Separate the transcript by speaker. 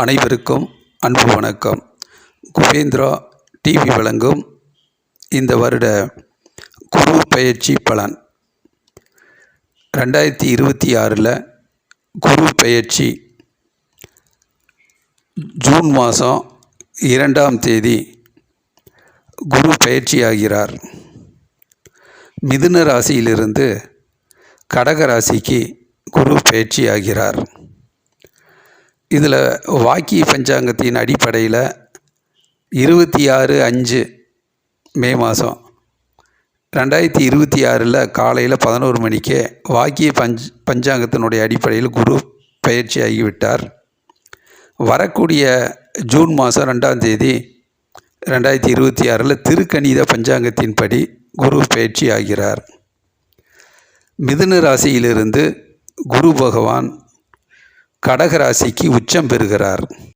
Speaker 1: அனைவருக்கும் அன்பு வணக்கம். குபேந்திரா டிவி வழங்கும் இந்த வருட குரு பெயர்ச்சி பலன். 2026 குரு பெயர்ச்சி ஜூன் மாதம் 2ஆம் தேதி குரு பெயர்ச்சி ஆகிறார். மிதுன ராசியிலிருந்து கடக ராசிக்கு குரு பெயர்ச்சி ஆகிறார். இதில் வாக்கிய பஞ்சாங்கத்தின் அடிப்படையில் 26/5 மே மாதம் 2026 காலையில் 11 மணிக்கே வாக்கிய பஞ்சாங்கத்தினுடைய அடிப்படையில் குரு பெயர்ச்சி ஆகிவிட்டார். வரக்கூடிய ஜூன் மாதம் 2ஆம் தேதி 2026 திருக்கணித பஞ்சாங்கத்தின்படி குரு பெயர்ச்சி ஆகிறார். மிதுன ராசியிலிருந்து குரு பகவான் கடக ராசிக்கு உச்சம் பெறுகிறார்.